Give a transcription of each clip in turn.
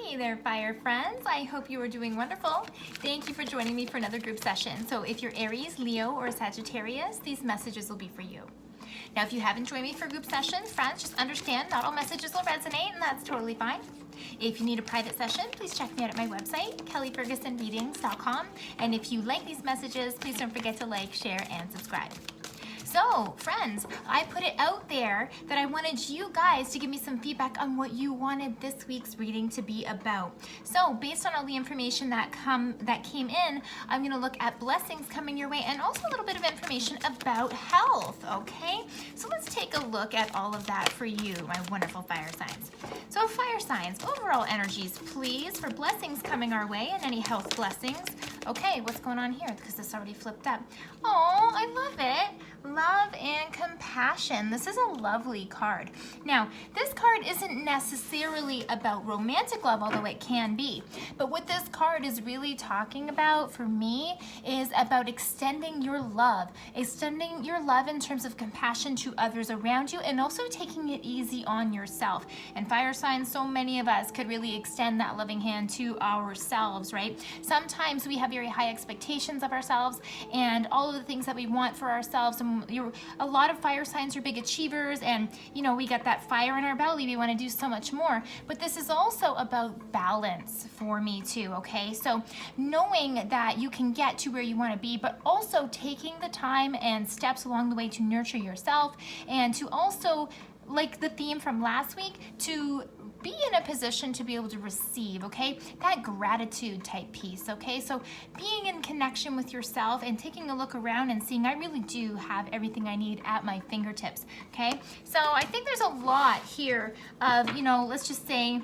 Hey there, fire friends. I hope you are doing wonderful. Thank you for joining me for another group session. So if you're Aries, Leo, or Sagittarius, these messages will be for you. Now, if you haven't joined me for group sessions, friends, just understand not all messages will resonate, and that's totally fine. If you need a private session, please check me out at my website, kellyfergusonreadings.com. And if you like these messages, please don't forget to like, share, and subscribe. So, friends, I put it out there that I wanted you guys to give me some feedback on what you wanted this week's reading to be about. So, based on all the information that came in, I'm going to look at blessings coming your way and also a little bit of information about health, okay? So, let's take a look at all of that for you, my wonderful fire signs. So, fire signs, overall energies, please, for blessings coming our way and any health blessings. Okay, what's going on here? Because this already flipped up. Oh, I love it. Love and compassion. This is a lovely card. Now, this card isn't necessarily about romantic love, although it can be. But what this card is really talking about for me is about extending your love. Extending your love in terms of compassion to others around you and also taking it easy on yourself. And fire signs, so many of us could really extend that loving hand to ourselves, right? Sometimes we have very high expectations of ourselves and all of the things that we want for ourselves, and a lot of fire signs are big achievers, and we got that fire in our belly. We want to do so much more, but this is also about balance for me too, okay? So knowing that you can get to where you want to be, but also taking the time and steps along the way to nurture yourself, and to also, like the theme from last week, to be in a position to be able to receive, okay? That gratitude type piece, okay? So being in connection with yourself and taking a look around and seeing I really do have everything I need at my fingertips, okay? So I think there's a lot here of, let's just say,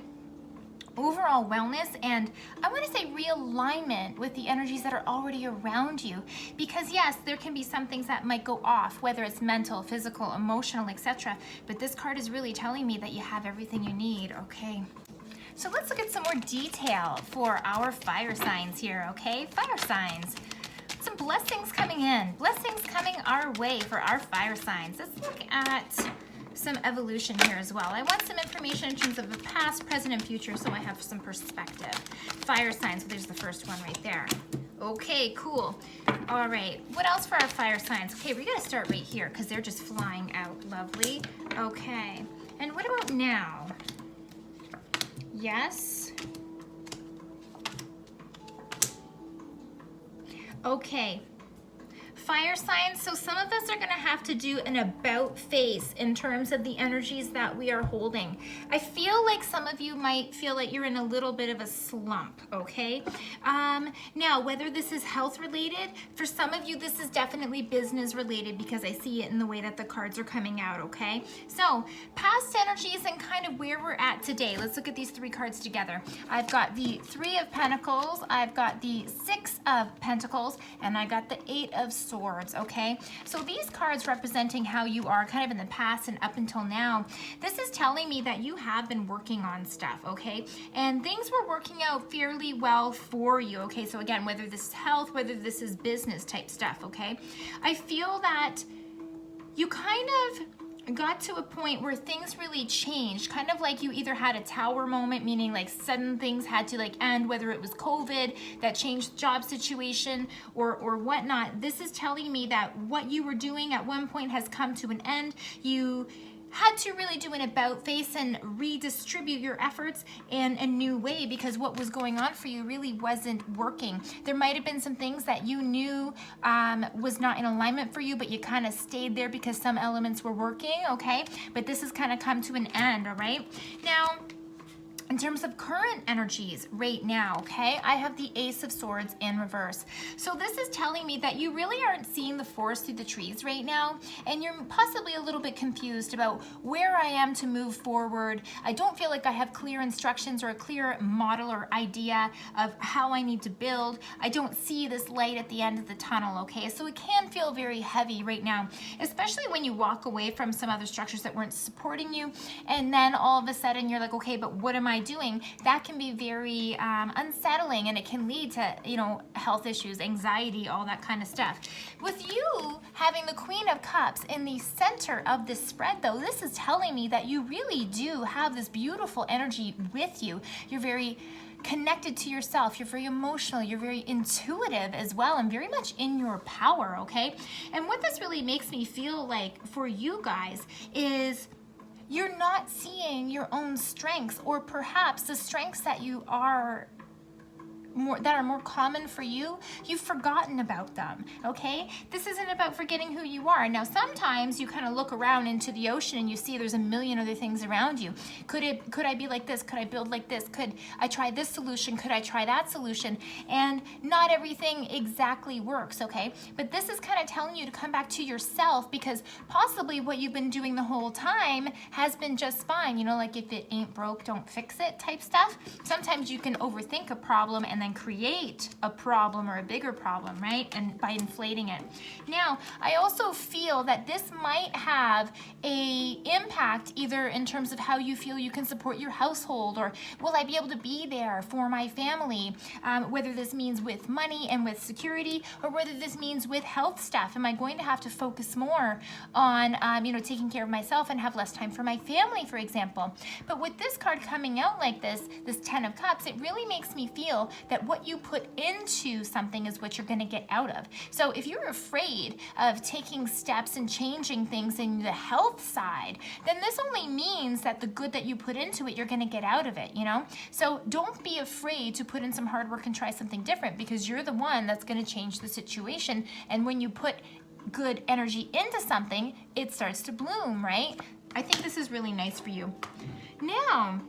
overall wellness, and I want to say realignment with the energies that are already around you, because yes, there can be some things that might go off, whether it's mental, physical, emotional, etc., but this card is really telling me that you have everything you need, okay? So let's look at some more detail for our fire signs here, okay? Fire signs. Some blessings coming in, blessings coming our way for our fire signs. Let's look at some evolution here as well. I want some information in terms of the past, present, and future, so I have some perspective. Fire signs, there's the first one right there. Okay, cool. All right, what else for our fire signs? Okay, we gotta start right here because they're just flying out. Lovely. Okay, and what about now? Yes. Okay. Fire signs, so some of us are going to have to do an about face in terms of the energies that we are holding. I feel like some of you might feel like you're in a little bit of a slump, okay? Now, whether this is health related, for some of you this is definitely business related because I see it in the way that the cards are coming out, okay? So, past energies and kind of where we're at today. Let's look at these three cards together. I've got the Three of Pentacles, I've got the Six of Pentacles, and I got the Eight of Swords, okay? So these cards representing how you are kind of in the past and up until now, this is telling me that you have been working on stuff, okay? And things were working out fairly well for you, okay? So again, whether this is health, whether this is business type stuff, okay? I feel that you kind of got to a point where things really changed, kind of like you either had a tower moment, meaning like sudden things had to like end, whether it was COVID that changed the job situation or whatnot. This is telling me that what you were doing at one point has come to an end. You had to really do an about face and redistribute your efforts in a new way because what was going on for you really wasn't working. There might have been some things that you knew was not in alignment for you, but you kind of stayed there because some elements were working, okay? But this has kind of come to an end, all right? Now, in terms of current energies right now, okay, I have the Ace of Swords in reverse. So this is telling me that you really aren't seeing the forest through the trees right now, and you're possibly a little bit confused about where I am to move forward. I don't feel like I have clear instructions or a clear model or idea of how I need to build. I don't see this light at the end of the tunnel, okay? So it can feel very heavy right now, especially when you walk away from some other structures that weren't supporting you, and then all of a sudden you're like, okay, but what am I doing? That can be very unsettling, and it can lead to, you know, health issues, anxiety, all that kind of stuff. With you having the Queen of Cups in the center of this spread, though, this is telling me that you really do have this beautiful energy with you. You're very connected to yourself, you're very emotional, you're very intuitive as well, and very much in your power, okay? And what this really makes me feel like for you guys is you're not seeing your own strengths, or perhaps the strengths that you are that are more common for you, you've forgotten about them, okay? This isn't about forgetting who you are. Now, sometimes you kind of look around into the ocean and you see there's a million other things around you. Could I be like this? Could I build like this? Could I try this solution? Could I try that solution? And not everything exactly works, okay? But this is kind of telling you to come back to yourself, because possibly what you've been doing the whole time has been just fine. You know, like if it ain't broke, don't fix it type stuff. Sometimes you can overthink a problem and then create a problem or a bigger problem, right? And by inflating it. Now, I also feel that this might have a impact either in terms of how you feel you can support your household, or will I be able to be there for my family, whether this means with money and with security, or whether this means with health stuff. Am I going to have to focus more on, you know, taking care of myself and have less time for my family, for example? But with this card coming out like this 10 of Cups, it really makes me feel that what you put into something is what you're going to get out of. So if you're afraid of taking steps and changing things in the health side, then this only means that the good that you put into it, you're going to get out of it, you know? So don't be afraid to put in some hard work and try something different, because you're the one that's going to change the situation. And when you put good energy into something, it starts to bloom, right? I think this is really nice for you. Now,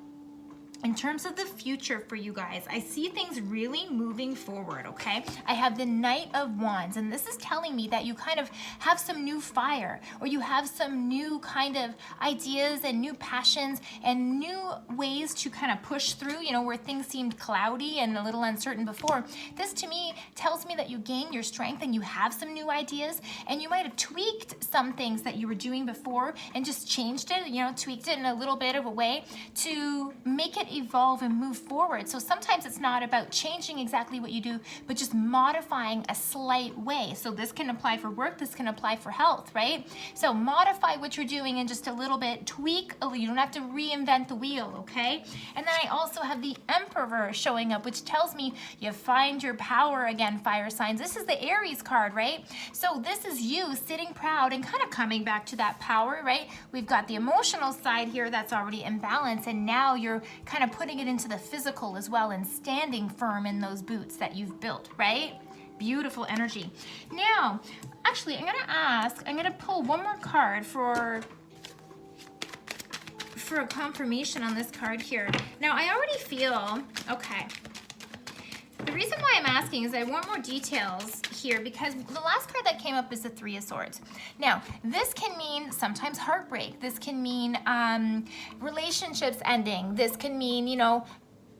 in terms of the future for you guys, I see things really moving forward, okay? I have the Knight of Wands, and this is telling me that you kind of have some new fire, or you have some new kind of ideas and new passions and new ways to kind of push through, you know, where things seemed cloudy and a little uncertain before. This to me tells me that you gain your strength and you have some new ideas, and you might have tweaked some things that you were doing before and just changed it, you know, tweaked it in a little bit of a way to make it evolve and move forward. So sometimes it's not about changing exactly what you do, but just modifying a slight way. So this can apply for work, this can apply for health, right? So modify what you're doing in just a little bit, tweak a little. You don't have to reinvent the wheel, okay? And then I also have the Emperor showing up, which tells me you find your power again, fire signs. This is the Aries card, right? So this is you sitting proud and kind of coming back to that power, right? We've got the emotional side here that's already in balance, and now you're kind of putting it into the physical as well and standing firm in those boots that you've built, right? Beautiful energy. Now, actually, I'm gonna pull one more card for a confirmation on this card here. Now, I already feel, okay. The reason why I'm asking is I want more details here, because the last card that came up is the Three of Swords. Now, this can mean sometimes heartbreak. This can mean relationships ending. This can mean, you know,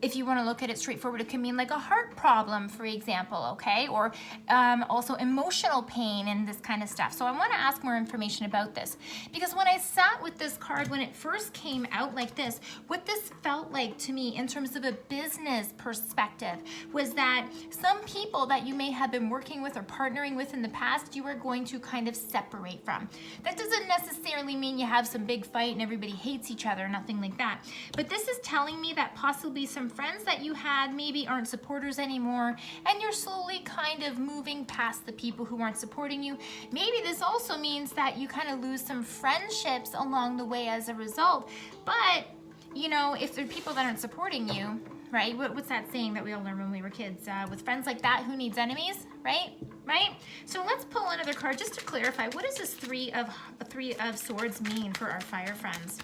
if you want to look at it straightforward, it can mean like a heart problem, for example, okay? Or also emotional pain and this kind of stuff. So I want to ask more information about this, because when I sat with this card, when it first came out like this, what this felt like to me in terms of a business perspective was that some people that you may have been working with or partnering with in the past, you are going to kind of separate from. That doesn't necessarily mean you have some big fight and everybody hates each other, nothing like that. But this is telling me that possibly some friends that you had maybe aren't supporters anymore, and you're slowly kind of moving past the people who aren't supporting you. Maybe this also means that you kind of lose some friendships along the way as a result. But, you know, if there are people that aren't supporting you, right? What's that saying that we all learned when we were kids? With friends like that, who needs enemies, right? Right? So let's pull another card just to clarify. What does this Three of Swords mean for our fire friends?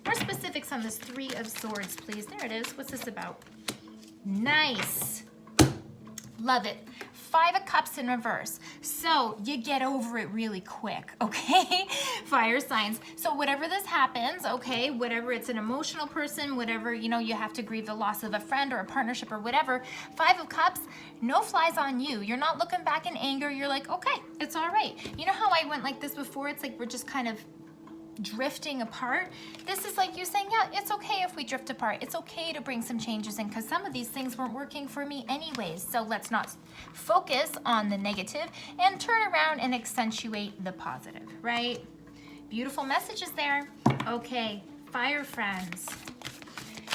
More specifics on this Three of Swords, please. There it is. What's this about? Nice. Love it. Five of Cups in reverse. So you get over it really quick, okay? Fire signs. So whatever this happens, okay, whatever it's an emotional person, whatever, you know, you have to grieve the loss of a friend or a partnership or whatever, Five of Cups, no flies on you. You're not looking back in anger. You're like, okay, it's all right. You know how I went like this before? It's like we're just kind of drifting apart, this is like you saying, yeah, it's okay if we drift apart. It's okay to bring some changes in because some of these things weren't working for me anyways. So let's not focus on the negative and turn around and accentuate the positive, right? Beautiful messages there. Okay, fire friends.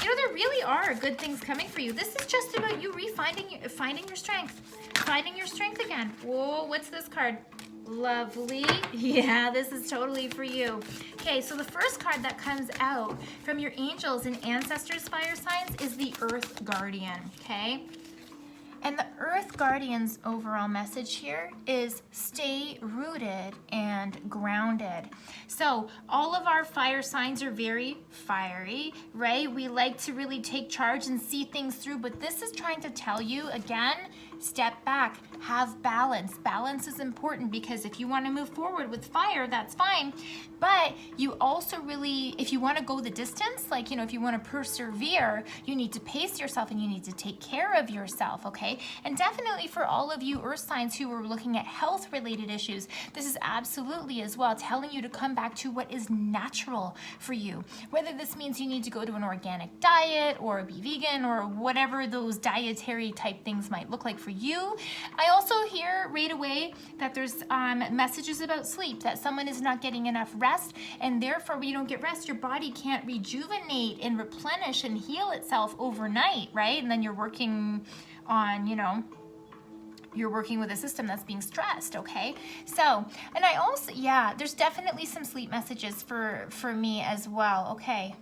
You know, there really are good things coming for you. This is just about you finding your strength. Finding your strength again. Whoa, what's this card? Lovely. Yeah, this is totally for you. Okay, so the first card that comes out from your angels and ancestors fire signs is the Earth Guardian, okay? And the Earth Guardian's overall message here is stay rooted and grounded. So all of our fire signs are very fiery, right? We like to really take charge and see things through, but this is trying to tell you, again, step back, have balance. Balance is important because if you want to move forward with fire, that's fine. But you also really, if you want to go the distance, like, you know, if you want to persevere, you need to pace yourself and you need to take care of yourself, okay? And definitely for all of you earth signs who are looking at health related issues, this is absolutely as well telling you to come back to what is natural for you. Whether this means you need to go to an organic diet or be vegan or whatever those dietary type things might look like for you. I also hear right away that there's messages about sleep, that someone is not getting enough rest, and therefore when you don't get rest, your body can't rejuvenate and replenish and heal itself overnight, right? And then you're working on, you know, you're working with a system that's being stressed, okay? So, and I also, yeah, there's definitely some sleep messages for me as well, okay?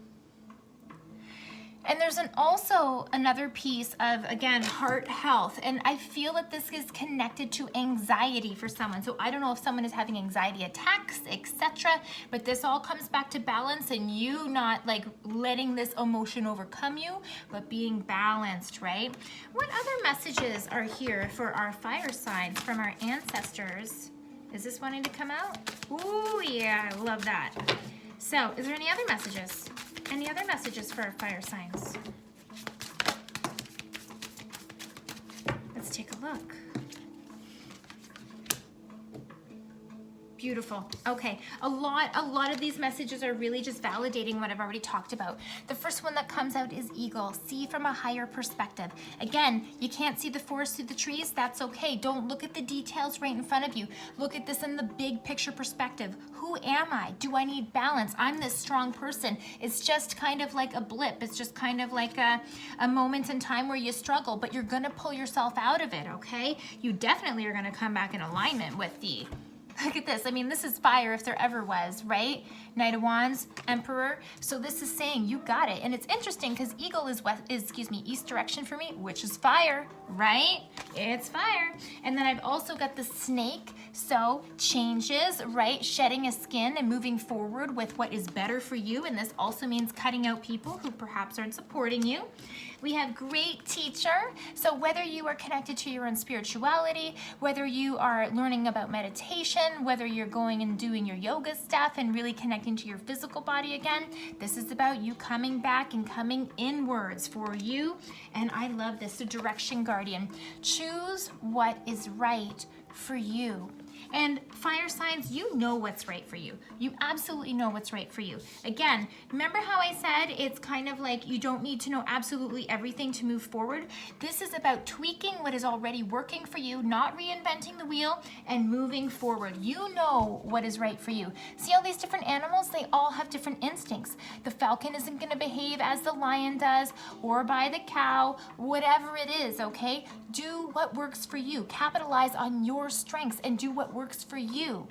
And there's also another piece of, again, heart health. And I feel that this is connected to anxiety for someone. So I don't know if someone is having anxiety attacks, etc. But this all comes back to balance and you not like letting this emotion overcome you, but being balanced, right? What other messages are here for our fire signs from our ancestors? Is this wanting to come out? Ooh, yeah, I love that. So, is there any other messages? Any other messages for our fire signs? Let's take a look. Beautiful. Okay, a lot of these messages are really just validating what I've already talked about. The first one that comes out is eagle. See from a higher perspective. Again, you can't see the forest through the trees. That's okay. Don't look at the details right in front of you. Look at this in the big picture perspective. Who am I? Do I need balance? I'm this strong person. It's just kind of like a blip. It's just kind of like a moment in time where you struggle, but you're gonna pull yourself out of it, okay? You definitely are gonna come back in alignment with the, look at this. I mean, this is fire if there ever was, right? Knight of Wands, Emperor. So this is saying you got it. And it's interesting because eagle is east direction for me, which is fire, right? It's fire. And then I've also got the snake. So changes, right? Shedding a skin and moving forward with what is better for you. And this also means cutting out people who perhaps aren't supporting you. We have great teacher. So whether you are connected to your own spirituality, whether you are learning about meditation, whether you're going and doing your yoga stuff and really connecting to your physical body again, this is about you coming back and coming inwards for you. And I love this. So direction guardian, choose what is right for you. And fire signs, you know what's right for you. You absolutely know what's right for you. Again, remember how I said it's kind of like you don't need to know absolutely everything to move forward? This is about tweaking what is already working for you, not reinventing the wheel, and moving forward. You know what is right for you. See all these different animals? They all have different instincts. The falcon isn't going to behave as the lion does, or by the cow, whatever it is, okay? Do what works for you. Capitalize on your strengths and do what works for you.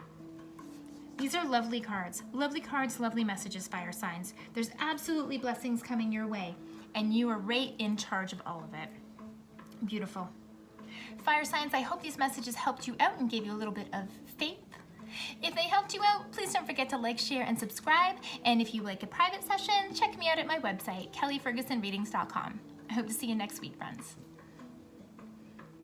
These are lovely cards, lovely messages, fire signs. There's absolutely blessings coming your way, and you are right in charge of all of it. Beautiful. Fire signs, I hope these messages helped you out and gave you a little bit of faith. If they helped you out, please don't forget to like, share, and subscribe. And if you like a private session, check me out at my website, kellyfergusonreadings.com. I hope to see you next week, friends.